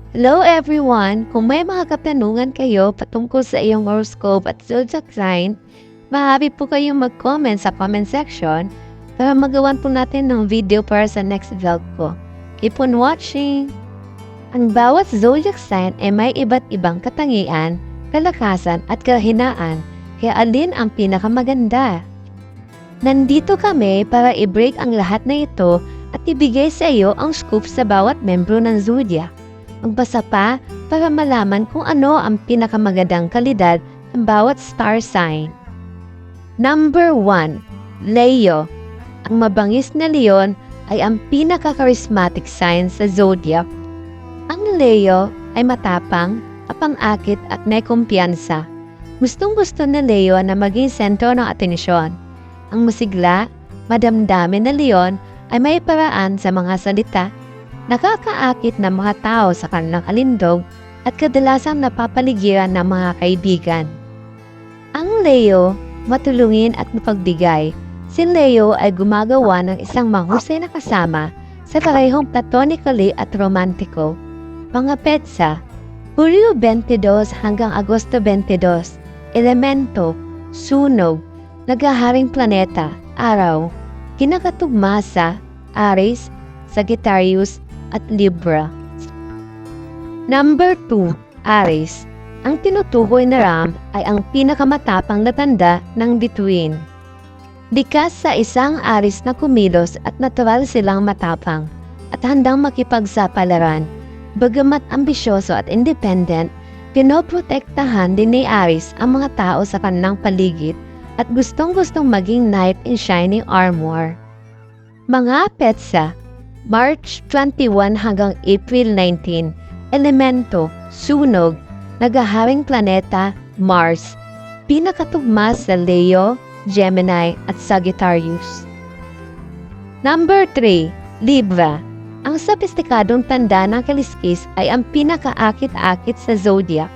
Hello everyone! Kung may mga katanungan kayo patungkol sa iyong horoscope at zodiac sign, maaari po kayong mag-comment sa comment section para magawan po natin ng video para sa next vlog ko. Keep on watching! Ang bawat zodiac sign ay may iba't ibang katangian, kalakasan at kahinaan, kaya alin ang pinakamaganda? Nandito kami para i-break ang lahat na ito at ibigay sa iyo ang scoop sa bawat membro ng zodiac. Magbasa pa para malaman kung ano ang pinakamagandang kalidad ng bawat star sign. Number 1. Leo. Ang mabangis na leon ay ang pinaka-charismatic sign sa zodiac. Ang Leo ay matapang, kapang-akit at may kumpiyansa. Gustong-gusto na Leo na maging sentro ng atensyon. Ang masigla, madamdamin na leon ay may paraan sa mga salita, nakakaakit ng mga tao sa kanilang alindog at kadalasang napapaligiran ng mga kaibigan. Ang Leo, matulungin at mapagbigay. Si Leo ay gumagawa ng isang mahusay na kasama sa parehong platonically at romantiko. Mga petsa, Hulyo 22 hanggang Agosto 22, elemento, sunog, naghaharing planeta, araw, kinakatugma sa Aries, Sagittarius, at Libra. Number 2. Aries. Ang tinutukoy na ram ay ang pinakamatapang na tanda ng bituin. Likas sa isang Aries na kumilos at natural silang matapang at handang makipagsapalaran. Bagamat ambisyoso at independent, pinoprotektahan din ni Aries ang mga tao sa kanilang paligid at gustong-gustong maging knight in shining armor. Mga petsa, March 21 hanggang April 19, elemento, sunog, naghaharing planeta, Mars, pinakatugma sa Leo, Gemini at Sagittarius. Number 3. Libra. Ang sopistikadong tanda ng kaliskis ay ang pinakaakit-akit sa zodiac.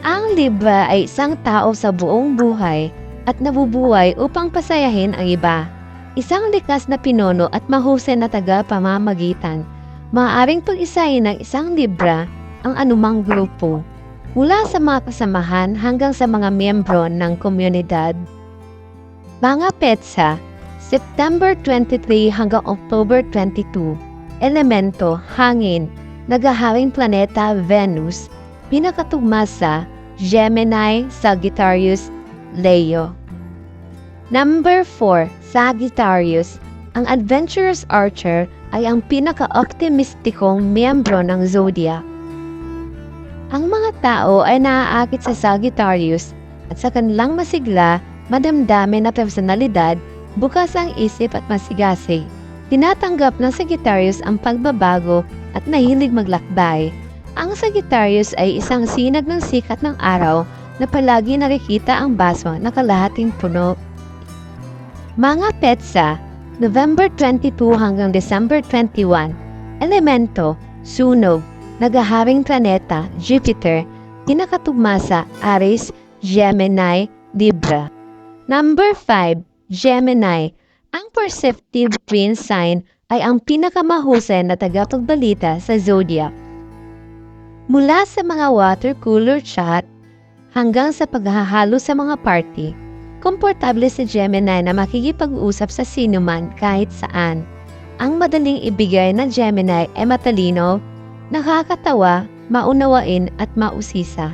Ang Libra ay isang tao sa buong buhay at nabubuhay upang pasayahin ang iba. Isang likas na pinuno at mahusay na taga-pamamagitan. Maaaring pag-isahin ng isang Libra ang anumang grupo, mula sa mga kasamahan hanggang sa mga miyembro ng komunidad. Mga petsa, September 23 hanggang October 22, elemento, hangin, naghaharing planeta, Venus, pinakatugma sa Gemini, Sagittarius, Leo. Number 4. Sagittarius. Ang adventurous archer ay ang pinaka-optimistikong miyembro ng zodiac. Ang mga tao ay naaakit sa Sagittarius at sa kanilang masigla, madamdamin na personalidad, bukas ang isip at masigasig. Tinatanggap ng Sagittarius ang pagbabago at nahilig maglakbay. Ang Sagittarius ay isang sinag ng sikat ng araw na palagi nakikita ang baso na kalahating puno. Mga petsa, November 22 hanggang December 21, elemento, sunog, naghaharing planeta, Jupiter, pinakatugma sa Aries, Gemini, Libra. Number 5. Gemini. Ang perceptive twin sign ay ang pinakamahusay na tagapagbalita sa zodiac. Mula sa mga water cooler chat hanggang sa paghahalo sa mga party, komportable si Gemini na makikipag-usap sa sinuman kahit saan. Ang madaling ibigay ng Gemini ay matalino, nakakatawa, maunawain at mausisa.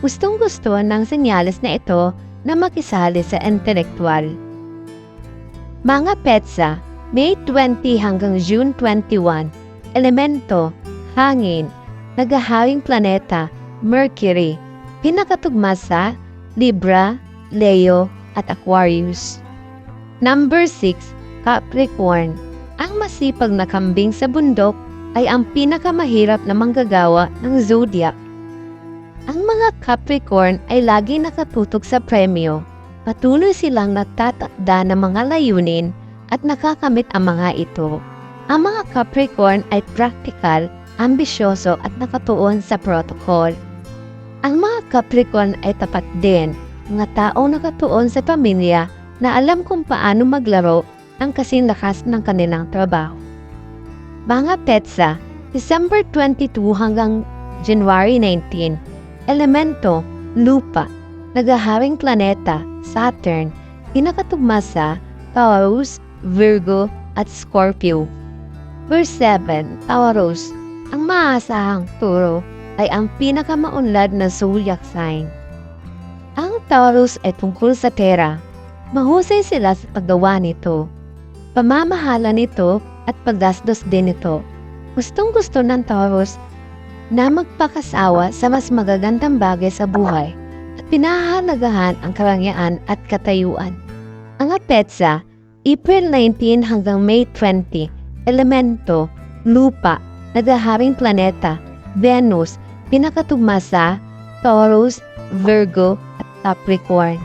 Gustong-gusto ng senyales na ito na makisali sa intelektual. Mga petsa, May 20 hanggang June 21, elemento, hangin, naghaharing planeta, Mercury, pinakatugma sa Libra, Leo, at Aquarius. Number 6. Capricorn. Ang masipag na kambing sa bundok ay ang pinakamahirap na manggagawa ng zodiac. Ang mga Capricorn ay lagi nakatutok sa premyo. Patuloy silang nagtatakda ng mga layunin at nakakamit ang mga ito. Ang mga Capricorn ay practical, ambisyoso at nakatuon sa protocol. Ang mga Capricorn ay tapat din, mga taong nakatuon sa pamilya na alam kung paano maglaro ng kasing lakas ng kanilang trabaho. Mga petsa, December 22 hanggang January 19, elemento, lupa, naghaharing planeta, Saturn, pinakatugma sa Taurus, Virgo, at Scorpio. Verse 7, Taurus, ang maasahang turo ay ang pinakamaunlad na zodiac sign. Ang Taurus ay tungkol sa pera. Mahusay sila sa paggawa nito. Pamamahala nito at pagdasdos din nito. Gustong-gusto ng Taurus na magpakasawa sa mas magagandang bagay sa buhay at pinahahalagahan ang karangyaan at katayuan. Ang petsa, April 19 hanggang May 20, elemento, lupa, naghaharing planeta, Venus, pinakatugma sa Taurus, Virgo, at Capricorn.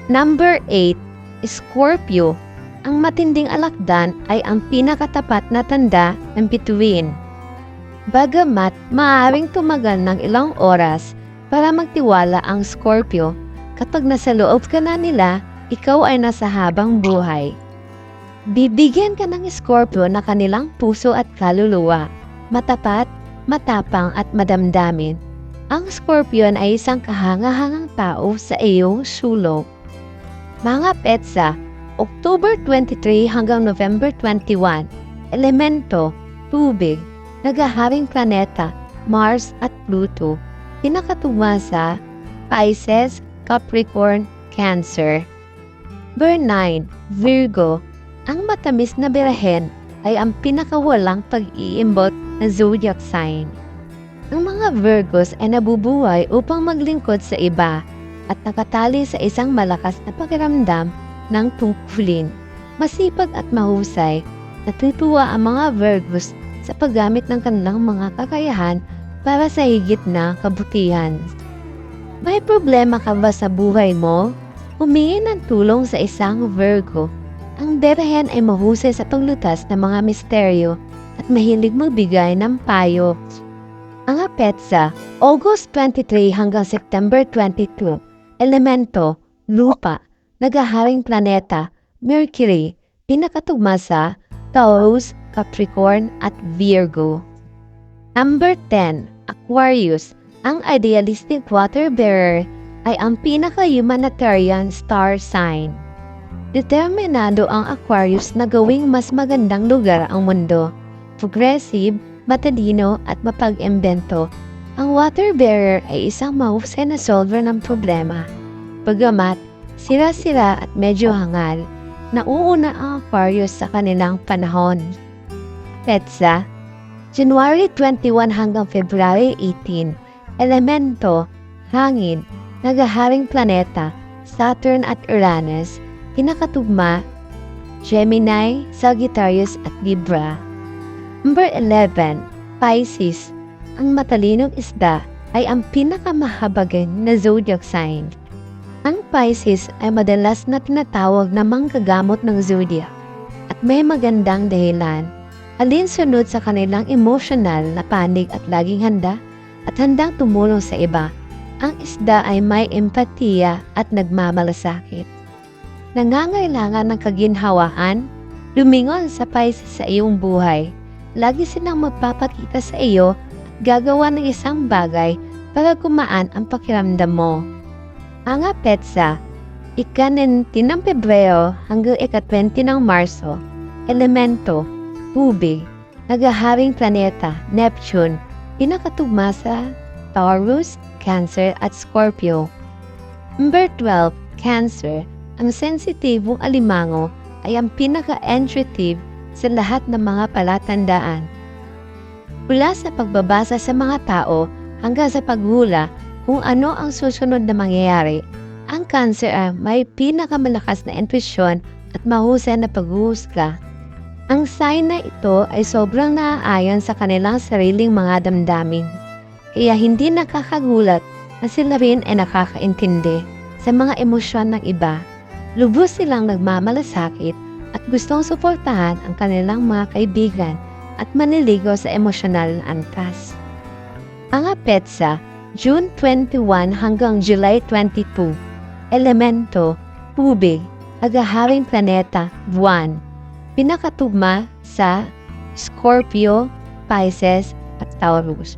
Number 8, Scorpio. Ang matinding alakdan ay ang pinakatapat na tanda ng bituin. Bagamat maaaring tumagal ng ilang oras para magtiwala ang Scorpio, kapag nasa loob ka na nila, ikaw ay nasa habang buhay. Bibigyan ka ng Scorpio na kanilang puso at kaluluwa, matapat, matapang at madamdamin. Ang Scorpion ay isang kahangahangang tao sa iyong sulok. Mga petsa, October 23 hanggang November 21, elemento, tubig, naghaharing planeta, Mars at Pluto, pinakatugma sa Pisces, Capricorn, Cancer. Verse 9, Virgo, ang matamis na birahen ay ang pinakawalang pag-iimbot na zodiac sign. Ang mga Virgos ay nabubuhay upang maglingkod sa iba at nakatali sa isang malakas na pakiramdam ng tungkulin. Masipag at mahusay, natutuwa ang mga Virgos sa paggamit ng kanilang mga kakayahan para sa higit na kabutihan. May problema ka ba sa buhay mo? Humingi ng tulong sa isang Virgo. Ang Birhen ay mahusay sa paglutas ng mga misteryo at mahilig magbigay ng payo. Ang petsa, August 23 hanggang September 22, elemento, lupa, naghaharing planeta, Mercury, pinakatugma sa Taurus, Capricorn at Virgo. Number 10, Aquarius, ang idealistic water bearer ay ang pinaka-humanitarian star sign. Determinado ang Aquarius na gawing mas magandang lugar ang mundo. Progressive, matalino at mapag-imbento, ang water bearer ay isang mahusay na solver ng problema. Bagamat sira-sira at medyo hangal, nauuna ang Aquarius sa kanilang panahon. Petsa, January 21 hanggang February 18, elemento, hangin, naghaharing planeta, Saturn at Uranus, pinakatugma, Gemini, Sagittarius at Libra. Number 11, Pisces, ang matalinong isda ay ang pinakamahabagin na zodiac sign. Ang Pisces ay madalas na tinatawag na manggagamot ng zodiac at may magandang dahilan. Alinsunod sa kanilang emosyonal na panig at laging handa at handang tumulong sa iba. Ang isda ay may empatiya at nagmamalasakit. Nangangailangan ng kaginhawaan, lumingon sa Pisces sa iyong buhay. Lagi silang magpapakita sa iyo at gagawa ng isang bagay para gumaan ang pakiramdam mo. Ang petsa, ika-19 ng Pebrero hanggang ika-20 ng Marso, elemento, tubig, naghaharing planeta, Neptune, pinakatugma sa Taurus, Cancer at Scorpio. Number 12, Cancer, ang sensitibong alimango ay ang pinaka-intuitive sa lahat ng mga palatandaan. Mula sa pagbabasa sa mga tao hanggang sa paghula kung ano ang susunod na mangyayari, ang Cancer ay may pinakamalakas na intuisyon at mahusay na paghuhusga. Ang sign na ito ay sobrang naaayon sa kanilang sariling mga damdamin, kaya hindi nakakagulat na sila rin ay nakakaintindi sa mga emosyon ng iba. Lubos silang nagmamalasakit at gustong suportahan ang kanilang mga kaibigan at maniligaw sa emosyonal na antas. Ang petsa, June 21 hanggang July 22, elemento, tubig, naghaharing planeta, buwan, pinakatugma sa Scorpio, Pisces, at Taurus.